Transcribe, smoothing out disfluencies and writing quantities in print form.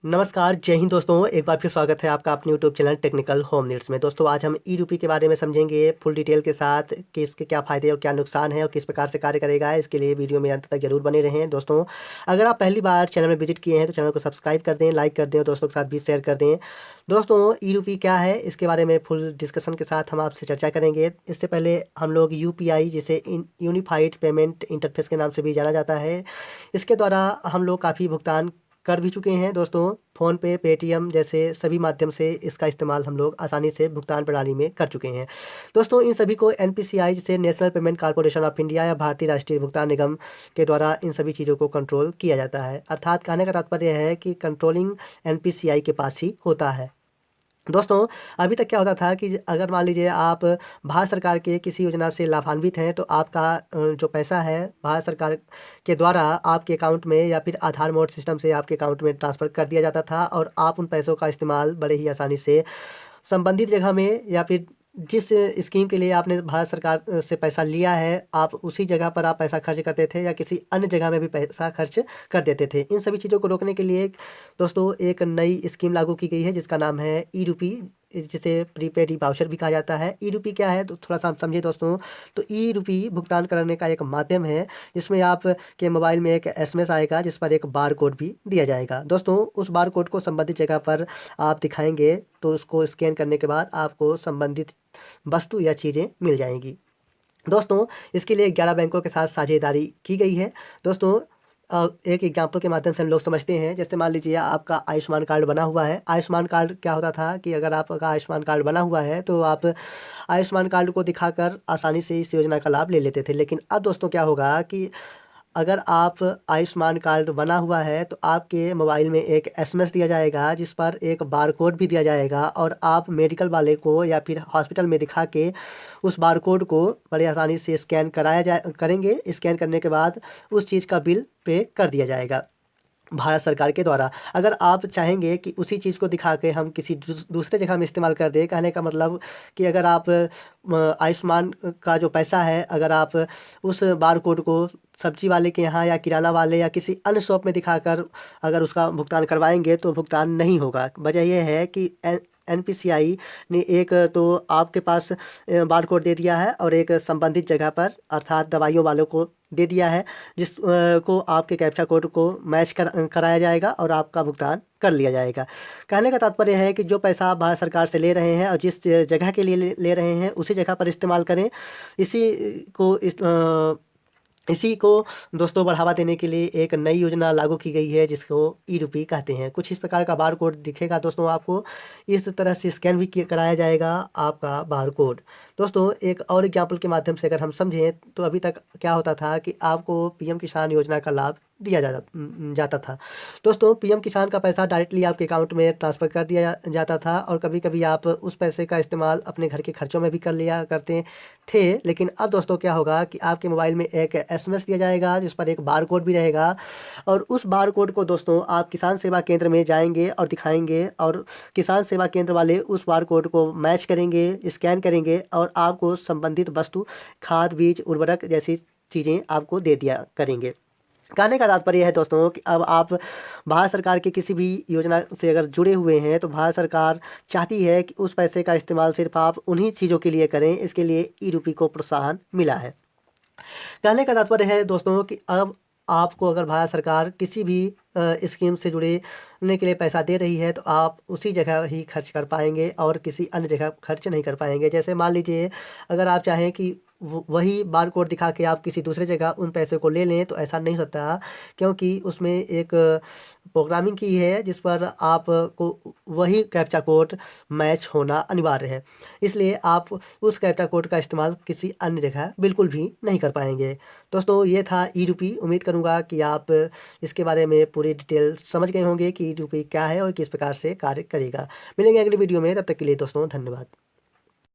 नमस्कार, जय हिंद दोस्तों। एक बार फिर स्वागत है आपका अपने YouTube channel technical home needs में। दोस्तों आज हम ई-रूपी के बारे में समझेंगे फुल डिटेल के साथ कि इसके क्या फ़ायदे और क्या नुकसान है और किस प्रकार से कार्य करेगा। इसके लिए वीडियो में अंत तक जरूर बने रहें। दोस्तों अगर आप पहली बार चैनल में विजिट किए हैं तो चैनल को सब्सक्राइब कर दें, लाइक कर दें और दोस्तों के साथ भी शेयर कर दें। दोस्तों ई-रूपी क्या है, इसके बारे में फुल डिस्कशन के साथ हम आपसे चर्चा करेंगे। इससे पहले हम लोग यूपीआई, जिसे यूनिफाइड पेमेंट इंटरफेस के नाम से भी जाना जाता है, इसके द्वारा हम लोग काफ़ी भुगतान कर भी चुके हैं। दोस्तों फ़ोन पे, पेटीएम जैसे सभी माध्यम से इसका इस्तेमाल हम लोग आसानी से भुगतान प्रणाली में कर चुके हैं। दोस्तों इन सभी को एनपीसीआई, जिसे national payment corporation of India या भारतीय राष्ट्रीय भुगतान निगम के द्वारा इन सभी चीज़ों को कंट्रोल किया जाता है। अर्थात कहने का तात्पर्य है कि कंट्रोलिंग एनपीसीआई के पास ही होता है। दोस्तों अभी तक क्या होता था कि अगर मान लीजिए आप भारत सरकार के किसी योजना से लाभान्वित हैं तो आपका जो पैसा है भारत सरकार के द्वारा आपके अकाउंट में या फिर आधार मोड सिस्टम से आपके अकाउंट में ट्रांसफ़र कर दिया जाता था और आप उन पैसों का इस्तेमाल बड़े ही आसानी से संबंधित जगह में या फिर जिस स्कीम के लिए आपने भारत सरकार से पैसा लिया है, आप उसी जगह पर आप पैसा खर्च करते थे या किसी अन्य जगह में भी पैसा खर्च कर देते थे। इन सभी चीज़ों को रोकने के लिए दोस्तों एक नई स्कीम लागू की गई है जिसका नाम है ई-रूपी, जिसे प्रीपेड ई वाउचर भी कहा जाता है। ई-रूपी क्या है तो थोड़ा सा हम समझे दोस्तों। तो ई-रूपी भुगतान करने का एक माध्यम है जिसमें आप के मोबाइल में एक एसएमएस आएगा जिस पर एक बार कोड भी दिया जाएगा। दोस्तों उस बार कोड को संबंधित जगह पर आप दिखाएंगे तो उसको स्कैन करने के बाद आपको संबंधित वस्तु या चीज़ें मिल जाएंगी। दोस्तों इसके लिए 11 बैंकों के साथ साझेदारी की गई है। दोस्तों एक एग्जाम्पल के माध्यम से हम लोग समझते हैं। जैसे मान लीजिए आपका आयुष्मान कार्ड बना हुआ है। आयुष्मान कार्ड क्या होता था कि अगर आपका आयुष्मान कार्ड बना हुआ है तो आप आयुष्मान कार्ड को दिखाकर आसानी से इस योजना का लाभ ले लेते थे। लेकिन अब दोस्तों क्या होगा कि अगर आप आयुष्मान कार्ड बना हुआ है तो आपके मोबाइल में एक एसएमएस दिया जाएगा जिस पर एक बार कोड भी दिया जाएगा और आप मेडिकल वाले को या फिर हॉस्पिटल में दिखा के उस बार कोड को बड़ी आसानी से स्कैन करेंगे। स्कैन करने के बाद उस चीज़ का बिल पे कर दिया जाएगा भारत सरकार के द्वारा। अगर आप चाहेंगे कि उसी चीज़ को दिखा के हम किसी दूसरे जगह में इस्तेमाल कर दें, कहने का मतलब कि अगर आप आयुष्मान का जो पैसा है अगर आप उस बार कोड को सब्जी वाले के यहाँ या किराना वाले या किसी अन्य शॉप में दिखाकर अगर उसका भुगतान करवाएंगे तो भुगतान नहीं होगा। वजह यह है कि एनपीसीआई ने एक तो आपके पास बार कोड दे दिया है और एक संबंधित जगह पर अर्थात दवाइयों वालों को दे दिया है जिस को आपके कैप्चा कोड को मैच कराया जाएगा और आपका भुगतान कर लिया जाएगा। कहने का तात्पर्य है कि जो पैसा आप भारत सरकार से ले रहे हैं और जिस जगह के लिए ले रहे हैं उसी जगह पर इस्तेमाल करें। इसी को दोस्तों बढ़ावा देने के लिए एक नई योजना लागू की गई है जिसको ई-रूपी कहते हैं। कुछ इस प्रकार का बार कोड दिखेगा दोस्तों आपको। इस तरह से स्कैन भी कराया जाएगा आपका बार कोड। दोस्तों एक और एग्जाम्पल के माध्यम से अगर हम समझें तो अभी तक क्या होता था कि आपको पीएम किसान योजना का लाभ दिया जाता था। दोस्तों पीएम किसान का पैसा डायरेक्टली आपके अकाउंट में ट्रांसफ़र कर दिया जाता था और कभी कभी आप उस पैसे का इस्तेमाल अपने घर के खर्चों में भी कर लिया करते थे। लेकिन अब दोस्तों क्या होगा कि आपके मोबाइल में एक एसएमएस दिया जाएगा जिस पर एक बार कोड भी रहेगा और उस बार कोड को दोस्तों आप किसान सेवा केंद्र में जाएंगे और दिखाएंगे और किसान सेवा केंद्र वाले उस बार कोड को मैच करेंगे, स्कैन करेंगे और आपको संबंधित वस्तु, खाद, बीज, उर्वरक जैसी चीज़ें आपको दे दिया करेंगे। कहने का तात्पर्य है दोस्तों कि अब आप भारत सरकार की किसी भी योजना से अगर जुड़े हुए हैं तो भारत सरकार चाहती है कि उस पैसे का इस्तेमाल सिर्फ आप उन्हीं चीज़ों के लिए करें। इसके लिए ई-रूपी को प्रोत्साहन मिला है। कहने का तात्पर्य है दोस्तों कि अब आपको अगर भारत सरकार किसी भी स्कीम से जुड़ने के लिए पैसा दे रही है तो आप उसी जगह ही खर्च कर पाएंगे और किसी अन्य जगह खर्च नहीं कर पाएंगे। जैसे मान लीजिए अगर आप चाहें कि वही बार कोड दिखा के आप किसी दूसरे जगह उन पैसे को ले लें तो ऐसा नहीं होता, क्योंकि उसमें एक प्रोग्रामिंग की है जिस पर आपको वही कैप्चा कोड मैच होना अनिवार्य है। इसलिए आप उस कैप्चा कोड का इस्तेमाल किसी अन्य जगह बिल्कुल भी नहीं कर पाएंगे। दोस्तों ये था ई-रूपी। उम्मीद करूँगा कि आप इसके बारे में पूरी डिटेल समझ गए होंगे कि ई-रूपी क्या है और किस प्रकार से कार्य करेगा। मिलेंगे अगली वीडियो में, तब तक के लिए दोस्तों धन्यवाद।